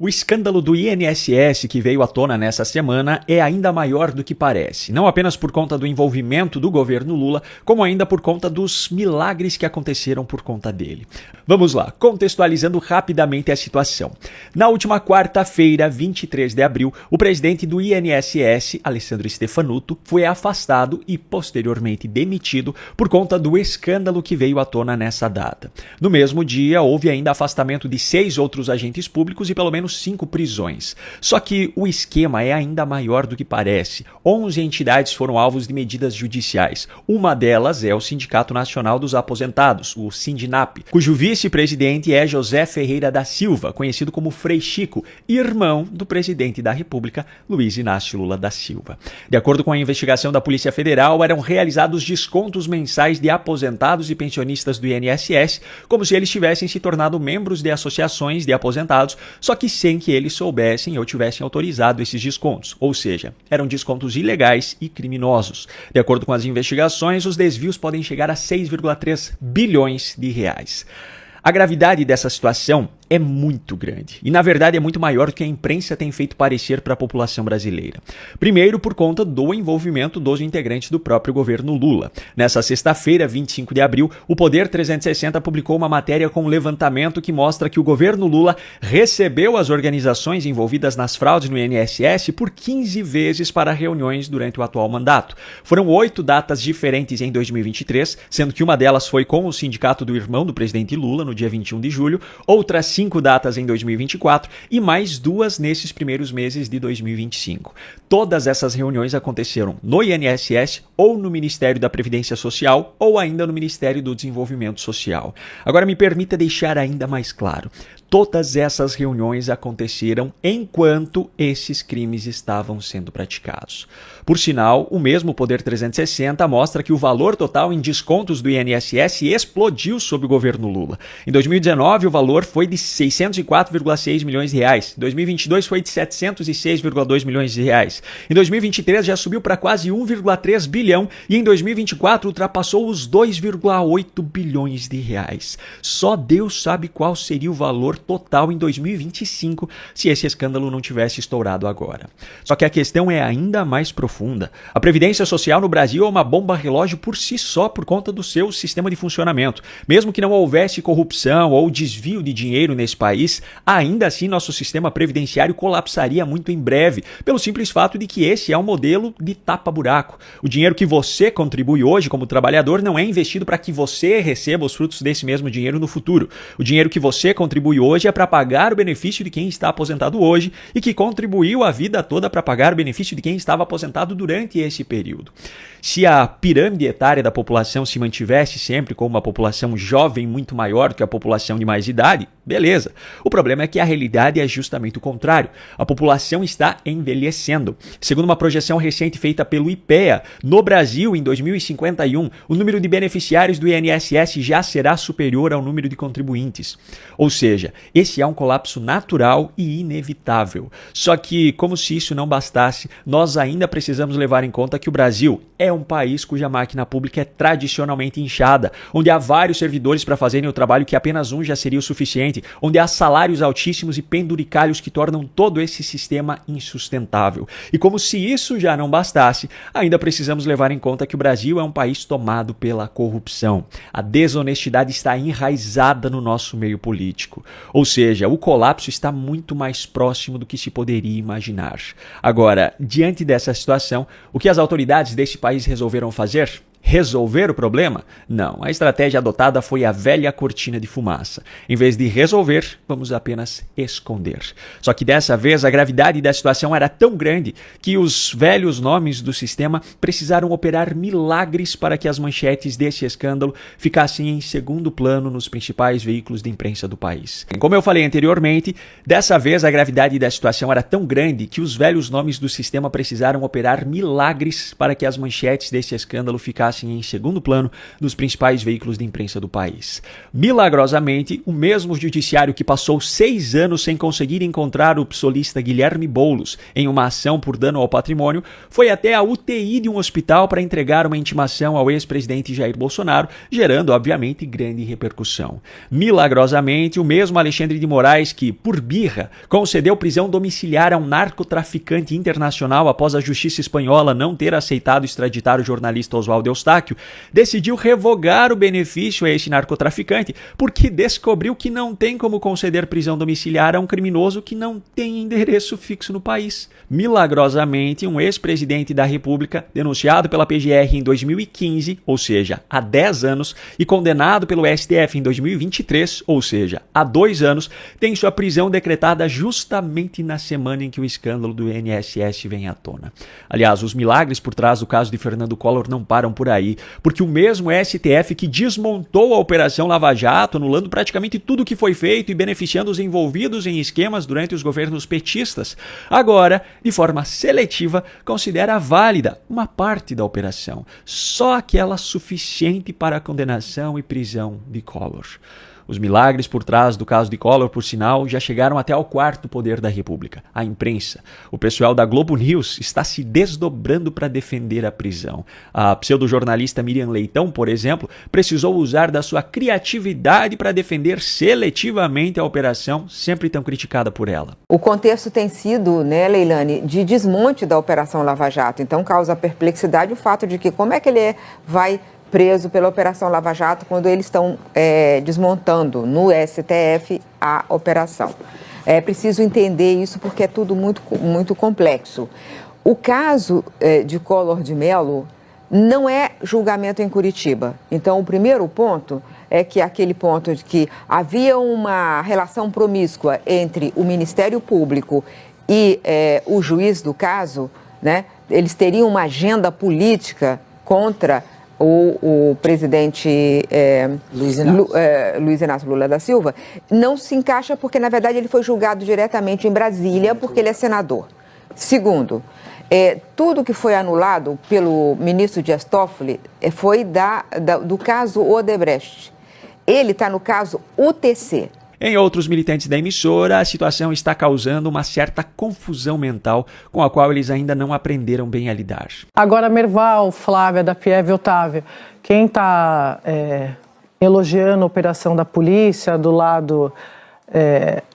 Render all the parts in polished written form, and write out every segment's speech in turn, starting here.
O escândalo do INSS que veio à tona nessa semana é ainda maior do que parece, não apenas por conta do envolvimento do governo Lula, como ainda por conta dos milagres que aconteceram por conta dele. Vamos lá, contextualizando rapidamente a situação. Na última quarta-feira, 23 de abril, o presidente do INSS, Alessandro Stefanuto, foi afastado e posteriormente demitido por conta do escândalo que veio à tona nessa data. No mesmo dia, houve ainda afastamento de 6 outros agentes públicos e pelo menos 5 prisões. Só que o esquema é ainda maior do que parece. 11 entidades foram alvos de medidas judiciais. Uma delas é o Sindicato Nacional dos Aposentados, o Sindinap, cujo vice-presidente é José Ferreira da Silva, conhecido como Frei Chico, irmão do presidente da República, Luiz Inácio Lula da Silva. De acordo com a investigação da Polícia Federal, eram realizados descontos mensais de aposentados e pensionistas do INSS, como se eles tivessem se tornado membros de associações de aposentados, só que sem que eles soubessem ou tivessem autorizado esses descontos, ou seja, eram descontos ilegais e criminosos. De acordo com as investigações, os desvios podem chegar a 6,3 bilhões de reais. A gravidade dessa situação é muito grande e, na verdade, é muito maior do que a imprensa tem feito parecer para a população brasileira. Primeiro, por conta do envolvimento dos integrantes do próprio governo Lula. Nessa sexta-feira, 25 de abril, o Poder 360 publicou uma matéria com um levantamento que mostra que o governo Lula recebeu as organizações envolvidas nas fraudes no INSS por 15 vezes para reuniões durante o atual mandato. Foram 8 datas diferentes em 2023, sendo que uma delas foi com o sindicato do irmão do presidente Lula, no dia 21 de julho, outras 5 datas em 2024 e mais 2 nesses primeiros meses de 2025. Todas essas reuniões aconteceram no INSS ou no Ministério da Previdência Social ou ainda no Ministério do Desenvolvimento Social. Agora me permita deixar ainda mais claro. Todas essas reuniões aconteceram enquanto esses crimes estavam sendo praticados. Por sinal, o mesmo Poder 360 mostra que o valor total em descontos do INSS explodiu sob o governo Lula. Em 2019, o valor foi de 604,6 milhões de reais. Em 2022 foi de 706,2 milhões de reais. Em 2023 já subiu para quase 1,3 bilhão e em 2024 ultrapassou os 2,8 bilhões de reais. Só Deus sabe qual seria o valor total em 2025 se esse escândalo não tivesse estourado agora. Só que a questão é ainda mais profunda. A Previdência Social no Brasil é uma bomba relógio por si só por conta do seu sistema de funcionamento. Mesmo que não houvesse corrupção ou desvio de dinheiro nesse país, ainda assim nosso sistema previdenciário colapsaria muito em breve, pelo simples fato de que esse é um modelo de tapa-buraco. O dinheiro que você contribui hoje como trabalhador não é investido para que você receba os frutos desse mesmo dinheiro no futuro. O dinheiro que você contribui hoje é para pagar o benefício de quem está aposentado hoje e que contribuiu a vida toda para pagar o benefício de quem estava aposentado durante esse período. Se a pirâmide etária da população se mantivesse sempre com uma população jovem muito maior do que a população de mais idade, beleza. O problema é que a realidade é justamente o contrário. A população está envelhecendo. Segundo uma projeção recente feita pelo IPEA, no Brasil, em 2051, o número de beneficiários do INSS já será superior ao número de contribuintes. Ou seja, esse é um colapso natural e inevitável. Só que, como se isso não bastasse, nós ainda precisamos levar em conta que o Brasil é um país cuja máquina pública é tradicionalmente inchada, onde há vários servidores para fazerem o trabalho que apenas um já seria o suficiente, onde há salários altíssimos e penduricalhos que tornam todo esse sistema insustentável. E como se isso já não bastasse, ainda precisamos levar em conta que o Brasil é um país tomado pela corrupção. A desonestidade está enraizada no nosso meio político. Ou seja, o colapso está muito mais próximo do que se poderia imaginar. Agora, diante dessa situação, o que as autoridades deste país resolveram fazer? Resolver o problema? Não, a estratégia adotada foi a velha cortina de fumaça. Em vez de resolver, vamos apenas esconder. Só que dessa vez a gravidade da situação era tão grande que os velhos nomes do sistema precisaram operar milagres para que as manchetes desse escândalo ficassem em segundo plano nos principais veículos de imprensa do país. Como eu falei anteriormente, dessa vez a gravidade da situação era tão grande que os velhos nomes do sistema precisaram operar milagres para que as manchetes desse escândalo ficassem ficassem em segundo plano nos principais veículos de imprensa do país. Milagrosamente, o mesmo judiciário que passou 6 anos sem conseguir encontrar o psolista Guilherme Boulos em uma ação por dano ao patrimônio, foi até a UTI de um hospital para entregar uma intimação ao ex-presidente Jair Bolsonaro, gerando, obviamente, grande repercussão. Milagrosamente, o mesmo Alexandre de Moraes que, por birra, concedeu prisão domiciliar a um narcotraficante internacional após a justiça espanhola não ter aceitado extraditar o jornalista Oswaldo Eustáquio, decidiu revogar o benefício a esse narcotraficante porque descobriu que não tem como conceder prisão domiciliar a um criminoso que não tem endereço fixo no país. Milagrosamente, um ex-presidente da República, denunciado pela PGR em 2015, ou seja, há 10 anos, e condenado pelo STF em 2023, ou seja, há 2 anos, tem sua prisão decretada justamente na semana em que o escândalo do INSS vem à tona. Aliás, os milagres por trás do caso de Fernando Collor não param por aí, porque o mesmo STF que desmontou a Operação Lava Jato, anulando praticamente tudo o que foi feito e beneficiando os envolvidos em esquemas durante os governos petistas, agora, de forma seletiva, considera válida uma parte da operação, só aquela suficiente para a condenação e prisão de Collor. Os milagres por trás do caso de Collor, por sinal, já chegaram até ao quarto poder da República, a imprensa. O pessoal da Globo News está se desdobrando para defender a prisão. A pseudojornalista Miriam Leitão, por exemplo, precisou usar da sua criatividade para defender seletivamente a operação, sempre tão criticada por ela. O contexto tem sido, né, Leilani, de desmonte da Operação Lava Jato. Então causa perplexidade o fato de que como é que ele vai preso pela Operação Lava Jato quando eles estão desmontando no STF a operação. É preciso entender isso porque é tudo muito complexo. O caso de Collor de Mello não é julgamento em Curitiba. Então, o primeiro ponto é que aquele ponto de que havia uma relação promíscua entre o Ministério Público e o juiz do caso, né? Eles teriam uma agenda política contra o presidente Luiz Inácio Lula da Silva, não se encaixa porque, na verdade, ele foi julgado diretamente em Brasília porque ele é senador. Segundo, tudo que foi anulado pelo ministro Dias Toffoli foi do caso Odebrecht. Ele está no caso UTC. Em outros militantes da emissora, a situação está causando uma certa confusão mental com a qual eles ainda não aprenderam bem a lidar. Agora, Merval, Flávia, da Pieve e Otávio, quem está elogiando a operação da polícia do lado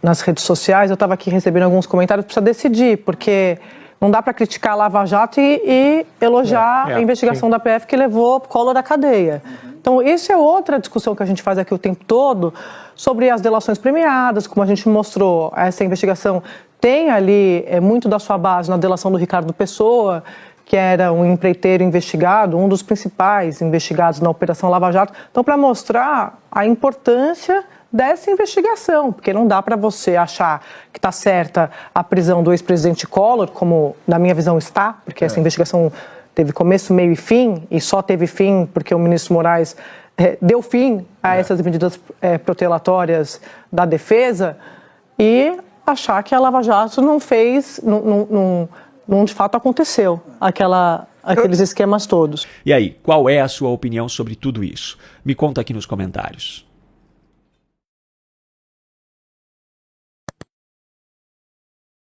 nas redes sociais, eu estava aqui recebendo alguns comentários, precisa decidir, porque não dá para criticar a Lava Jato e elogiar a investigação da PF que levou Collor à cadeia. Então, isso é outra discussão que a gente faz aqui o tempo todo sobre as delações premiadas, como a gente mostrou, essa investigação tem ali muito da sua base na delação do Ricardo Pessoa, que era um empreiteiro investigado, um dos principais investigados na Operação Lava Jato. Então, para mostrar a importância dessa investigação, porque não dá para você achar que está certa a prisão do ex-presidente Collor, como na minha visão está, porque essa investigação teve começo, meio e fim, e só teve fim porque o ministro Moraes deu fim a essas medidas protelatórias da defesa, e achar que a Lava Jato não fez, não de fato aconteceu aqueles esquemas todos. E aí, qual é a sua opinião sobre tudo isso? Me conta aqui nos comentários.